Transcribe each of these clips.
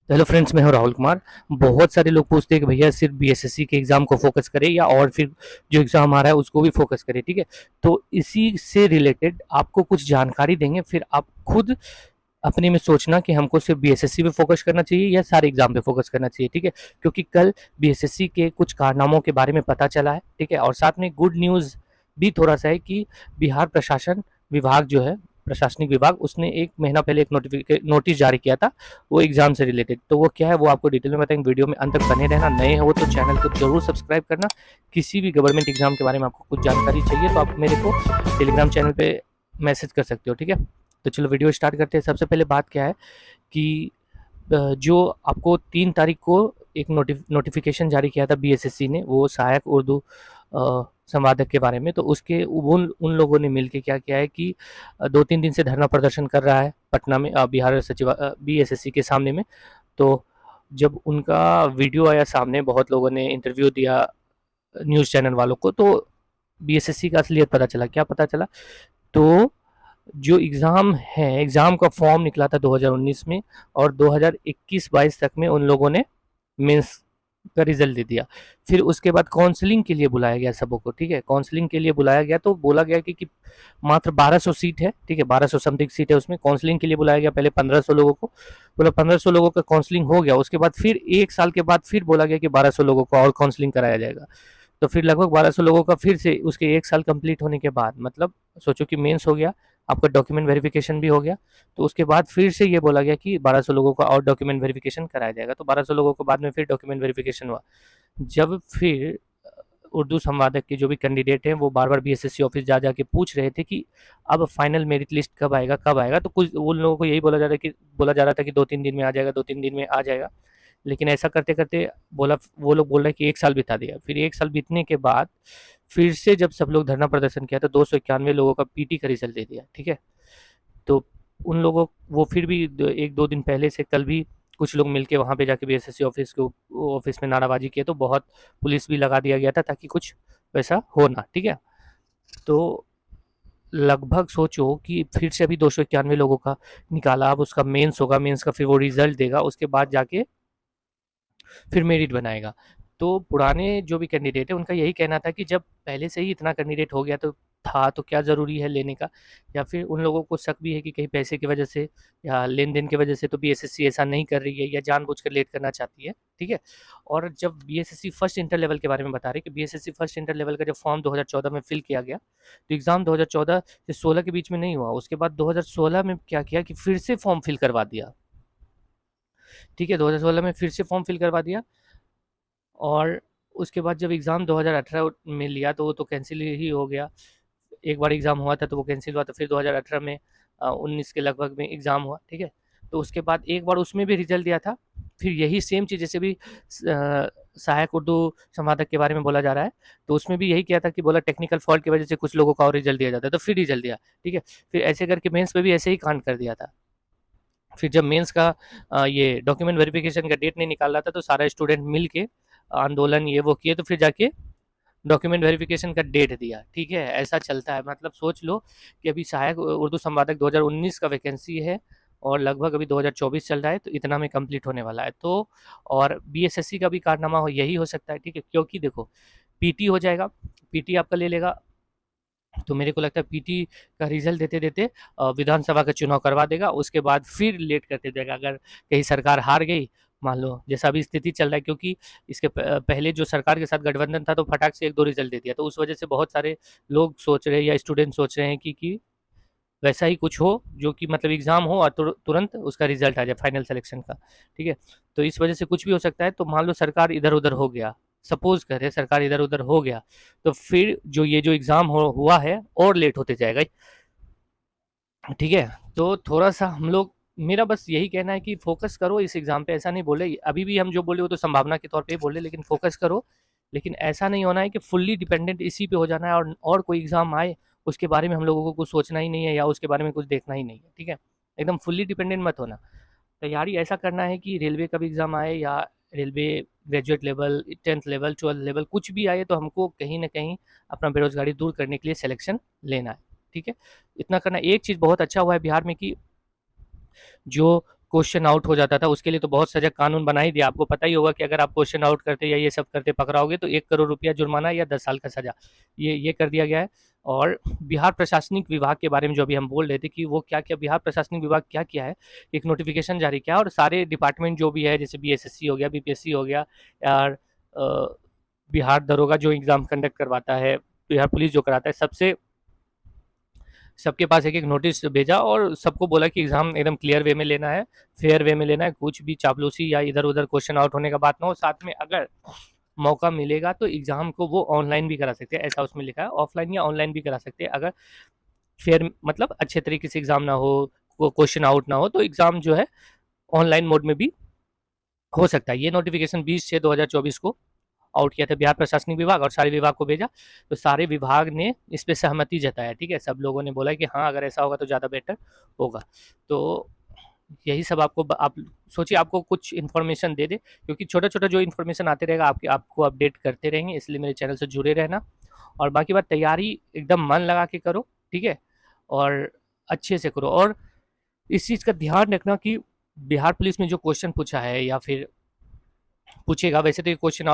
तो hello friends, मैं हूं राहुल कुमार। बहुत सारे लोग पूछते हैं कि भैया सिर्फ बीएसएससी के एग्ज़ाम को फोकस करें या और फिर जो एग्ज़ाम आ रहा है उसको भी फोकस करें, ठीक है। तो इसी से रिलेटेड आपको कुछ जानकारी देंगे, फिर आप खुद अपने में सोचना कि हमको सिर्फ बीएसएससी पे फोकस करना चाहिए या सारे एग्ज़ाम पे फोकस करना चाहिए, ठीक है। क्योंकि कल बीएसएससी के कुछ कारनामों के बारे में पता चला है, ठीक है। और साथ में गुड न्यूज़ भी थोड़ा सा है कि बिहार प्रशासन विभाग जो है, प्रशासनिक विभाग, उसने 1 महीना पहले एक नोटिस जारी किया था, वो एग्ज़ाम से रिलेटेड। तो वो क्या है वो आपको डिटेल में बताएंगे। वीडियो में अंत तक बने रहना। नए हो तो चैनल को जरूर सब्सक्राइब करना। किसी भी गवर्नमेंट एग्ज़ाम के बारे में आपको कुछ जानकारी चाहिए तो आप मेरे को टेलीग्राम चैनल पे मैसेज कर सकते हो, ठीक है। तो चलो वीडियो स्टार्ट करते हैं। सबसे पहले बात क्या है कि जो आपको 3 तारीख को एक नोटिफिकेशन जारी किया था बीएसएससी ने, वो सहायक उर्दू संवादक के बारे में। तो उसके उन उन लोगों ने मिलके क्या किया है कि 2-3 दिन से धरना प्रदर्शन कर रहा है पटना में, बिहार सचिव बीएसएससी के सामने में। तो जब उनका वीडियो आया सामने, बहुत लोगों ने इंटरव्यू दिया न्यूज़ चैनल वालों को, तो बीएसएससी का असलियत पता चला। क्या पता चला? तो जो एग्ज़ाम है, एग्ज़ाम का फॉर्म निकला था 2019 में, और 2021-22 तक में उन लोगों ने मेंस का रिजल्ट दे दिया। फिर उसके बाद काउंसलिंग के लिए बुलाया गया सबों को, ठीक है। काउंसलिंग के लिए बुलाया गया तो बोला गया कि मात्र 1200 सीट है, ठीक है। 1200 समथिंग सीट है उसमें। काउंसलिंग के लिए बुलाया गया पहले 1500 लोगों को। बोला 1500 लोगों का काउंसलिंग हो गया, उसके बाद फिर 1 साल के बाद फिर बोला गया कि 1200 लोगों को और काउंसलिंग कराया जाएगा। तो फिर लगभग 1200 लोगों का फिर से उसके 1 साल कंप्लीट होने के बाद, मतलब सोचो कि मेंस हो गया, आपका डॉक्यूमेंट वेरिफिकेशन भी हो गया, तो उसके बाद फिर से ये बोला गया कि 1200 लोगों का और डॉक्यूमेंट वेरिफिकेशन कराया जाएगा। तो 1200 लोगों को बाद में फिर डॉक्यूमेंट वेरिफिकेशन हुआ। जब फिर उर्दू संवादक के जो भी कैंडिडेट हैं वो बार बार बीएसएससी ऑफिस जा जाके पूछ रहे थे कि अब फाइनल मेरिट लिस्ट कब आएगा, कब आएगा। तो कुछ उन लोगों को यही बोला जा रहा था कि 2-3 दिन में आ जाएगा, 2-3 दिन में आ जाएगा। लेकिन ऐसा करते करते बोला, वो लोग बोल रहे हैं कि 1 साल बिता दिया। फिर 1 साल बीतने के बाद फिर से जब सब लोग धरना प्रदर्शन किया तो 291 लोगों का पीटी का रिजल्ट दे दिया, ठीक है। तो उन लोगों वो फिर भी 1-2 दिन पहले से कल भी कुछ लोग मिलके वहाँ पे जाके बीएसएससी ऑफिस में नाराबाजी किए, तो बहुत पुलिस भी लगा दिया गया था ताकि कुछ वैसा हो ना, ठीक है। तो लगभग सोचो कि फिर से अभी 291 लोगों का निकाला। अब उसका मेंस होगा, मेंस का फिर वो रिजल्ट देगा, उसके बाद जाके फिर मेरिट बनाएगा। तो पुराने जो भी कैंडिडेट है उनका यही कहना था कि जब पहले से ही इतना कैंडिडेट हो गया तो क्या ज़रूरी है लेने का। या फिर उन लोगों को शक भी है कि कहीं पैसे की वजह से या लेन देन की वजह से तो बीएसएससी ऐसा नहीं कर रही है या जानबूझकर लेट करना चाहती है, ठीक है। और जब बीएसएससी फर्स्ट इंटर लेवल के बारे में बता रहे कि बीएसएससी फर्स्ट इंटर लेवल का जब फॉर्म 2014 में फिल किया गया, तो एग्ज़ाम 2014 से 16 के बीच में नहीं हुआ। उसके बाद 2016 में क्या किया कि फिर से फॉर्म फिल करवा दिया, ठीक है। 2016 में फिर से फॉर्म फिल करवा दिया। और उसके बाद जब एग्ज़ाम 2018 में लिया तो वो तो कैंसिल ही हो गया। एक बार एग्ज़ाम हुआ था तो वो कैंसिल हुआ, तो फिर 2018 में 19 के लगभग में एग्ज़ाम हुआ, ठीक है। तो उसके बाद एक बार उसमें भी रिजल्ट दिया था। फिर यही सेम चीज़ जैसे भी सहायक उर्दू संवादक के बारे में बोला जा रहा है, तो उसमें भी यही किया था कि बोला टेक्निकल फॉल्ट की वजह से कुछ लोगों का और रिजल्ट दिया जाता है, तो फिर रिजल्ट दिया, ठीक है। फिर ऐसे करके मेंस में भी ऐसे ही कांड कर दिया था। फिर जब मेंस का ये डॉक्यूमेंट वेरिफिकेशन का डेट नहीं निकाल रहा था तो सारा स्टूडेंट मिल के आंदोलन ये वो किए, तो फिर जाके डॉक्यूमेंट वेरिफिकेशन का डेट दिया, ठीक है। ऐसा चलता है। मतलब सोच लो कि अभी सहायक उर्दू संवादक 2019 का वैकेंसी है और लगभग अभी 2024 चल रहा है, तो इतना में कंप्लीट होने वाला है। तो और बीएसएससी का भी कारनामा यही हो सकता है, ठीक है। क्योंकि देखो पीटी हो जाएगा, पीटी आपका ले लेगा, तो मेरे को लगता है पीटी का रिजल्ट देते देते विधानसभा का चुनाव करवा देगा, उसके बाद फिर लेट करते देगा। अगर कहीं सरकार हार गई, मान लो जैसा अभी स्थिति चल रहा है, क्योंकि इसके पहले जो सरकार के साथ गठबंधन था तो फटाक से 1-2 रिजल्ट दे दिया, तो उस वजह से बहुत सारे लोग सोच रहे हैं या स्टूडेंट सोच रहे हैं कि वैसा ही कुछ हो, जो कि मतलब एग्जाम हो और तुरंत उसका रिजल्ट आ जाए फाइनल सिलेक्शन का, ठीक है। तो इस वजह से कुछ भी हो सकता है। तो मान लो सरकार इधर उधर हो गया, सपोज करें सरकार इधर उधर हो गया, तो फिर जो एग्जाम हुआ है और लेट होते जाएगा, ठीक है। तो थोड़ा सा हम लोग, मेरा बस यही कहना है कि फोकस करो इस एग्ज़ाम पे। ऐसा नहीं बोले, अभी भी हम जो बोले वो तो संभावना के तौर पे ही बोले, लेकिन फोकस करो। लेकिन ऐसा नहीं होना है कि फुल्ली डिपेंडेंट इसी पे हो जाना है और कोई एग्ज़ाम आए उसके बारे में हम लोगों को कुछ सोचना ही नहीं है या उसके बारे में कुछ देखना ही नहीं है, ठीक है। एकदम फुल्ली डिपेंडेंट मत होना। तैयारी ऐसा करना है कि रेलवे का भी एग्ज़ाम आए या railway graduate level, 10th level, 12th level कुछ भी आए, तो हमको कहीं न कहीं अपना बेरोज़गारी दूर करने के लिए सिलेक्शन लेना है, ठीक है। इतना करना। एक चीज़ बहुत अच्छा हुआ है बिहार में कि जो क्वेश्चन आउट हो जाता था, उसके लिए तो बहुत सज़ा कानून बना ही दिया। आपको पता ही होगा कि अगर आप क्वेश्चन आउट करते या ये सब करते पकड़ाओगे तो 1 करोड़ रुपया जुर्माना या 10 साल का सज़ा, ये कर दिया गया है। और बिहार प्रशासनिक विभाग के बारे में जो अभी हम बोल रहे थे कि वो क्या-क्या बिहार प्रशासनिक विभाग क्या किया है, एक नोटिफ़िकेशन जारी किया और सारे डिपार्टमेंट जो भी है जैसे बीएसएससी हो गया, बीपीएससी हो गया और बिहार दरोगा जो एग्ज़ाम कंडक्ट करवाता है, बिहार पुलिस जो कराता है, सबके पास एक-एक नोटिस भेजा और सबको बोला कि एग्ज़ाम एकदम क्लियर वे में लेना है, फेयर वे में लेना है, कुछ भी चापलूसी या इधर-उधर क्वेश्चन आउट होने का बात ना हो। साथ में अगर मौका मिलेगा तो एग्ज़ाम को वो ऑनलाइन भी करा सकते हैं, ऐसा उसमें लिखा है। ऑफलाइन या ऑनलाइन भी करा सकते हैं अगर फेयर मतलब अच्छे तरीके से एग्ज़ाम ना हो, क्वेश्चन आउट ना हो, तो एग्ज़ाम जो है ऑनलाइन मोड में भी हो सकता है। ये नोटिफ़िकेशन 20/6/2024 को आउट किया था बिहार प्रशासनिक विभाग और सारे विभाग को भेजा, तो सारे विभाग ने इस पे सहमति जताया, ठीक है? सब लोगों ने बोला कि हाँ, अगर ऐसा होगा तो ज़्यादा बेटर होगा। तो यही सब आपको आप सोचिए आपको कुछ इन्फॉर्मेशन दे दे, क्योंकि छोटा-छोटा जो इन्फॉर्मेशन आते रहेगा आपको अपडेट करते रहेंगे, इसलिए मेरे चैनल से जुड़े रहना। और बाकी बात तैयारी एकदम मन लगा के करो, ठीक है? और अच्छे से करो और इस चीज़ का ध्यान रखना कि बिहार पुलिस में जो क्वेश्चन पूछा है या फिर पूछेगा, वैसे तो ये क्वेश्चन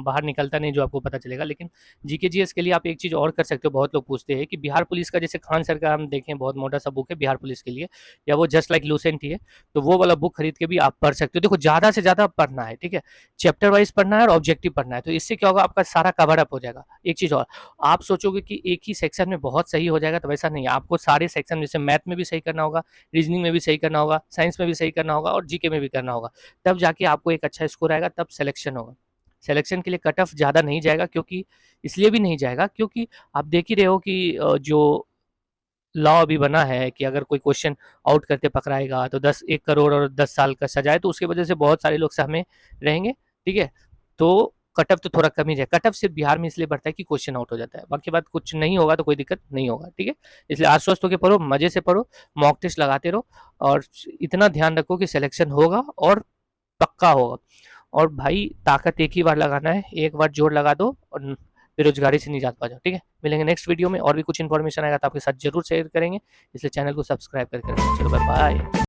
बाहर निकलता नहीं जो आपको पता चलेगा, लेकिन जीके जीएस के लिए आप एक चीज़ और कर सकते हो। बहुत लोग पूछते हैं कि बिहार पुलिस का जैसे खान सर का हम देखें बहुत मोटा सा बुक है बिहार पुलिस के लिए, या वो जस्ट लाइक लूसेंट ही है, तो वो वाला बुक खरीद के भी आप पढ़ सकते हो। देखो ज़्यादा से ज़्यादा पढ़ना है, ठीक है? चैप्टर वाइज पढ़ना है और ऑब्जेक्टिव पढ़ना है, तो इससे क्या होगा आपका सारा कवर अप हो जाएगा। एक चीज़ और, आप सोचोगे कि एक ही सेक्शन में बहुत सही हो जाएगा, तो वैसा नहीं है। आपको सारे सेक्शन जैसे मैथ में भी सही करना होगा, रीजनिंग में भी सही करना होगा, साइंस में भी सही करना होगा और जीके में भी करना होगा। तब जाके आपको एक अच्छा स्कोर आएगा, तब सिलेक्शन होगा। सिलेक्शन के लिए कट ऑफ ज़्यादा नहीं जाएगा, क्योंकि इसलिए भी नहीं जाएगा क्योंकि आप देख ही रहे हो कि जो लॉ अभी बना है कि अगर कोई क्वेश्चन आउट करते पकड़ाएगा तो 1 करोड़ और 10 साल का सजा है, तो उसकी वजह से बहुत सारे लोग सहमे रहेंगे, ठीक है? तो कट ऑफ तो थोड़ा कम ही जाएगा। कट ऑफ सिर्फ बिहार में इसलिए बढ़ता है कि क्वेश्चन आउट हो जाता है, बाकी बात कुछ नहीं होगा तो कोई दिक्कत नहीं होगा, ठीक है? इसलिए आश्वस्त होके पढ़ो, मज़े से पढ़ो, मॉक टेस्ट लगाते रहो और इतना ध्यान रखो कि सिलेक्शन होगा और पक्का होगा। और भाई ताकत एक ही बार लगाना है, एक बार जोर लगा दो और बेरोजगारी से निजात पा जाओ, ठीक है? मिलेंगे नेक्स्ट वीडियो में और भी कुछ इन्फॉर्मेशन आएगा तो आपके साथ जरूर शेयर करेंगे, इसलिए चैनल को सब्सक्राइब करके रखना। चलो बाय बाय।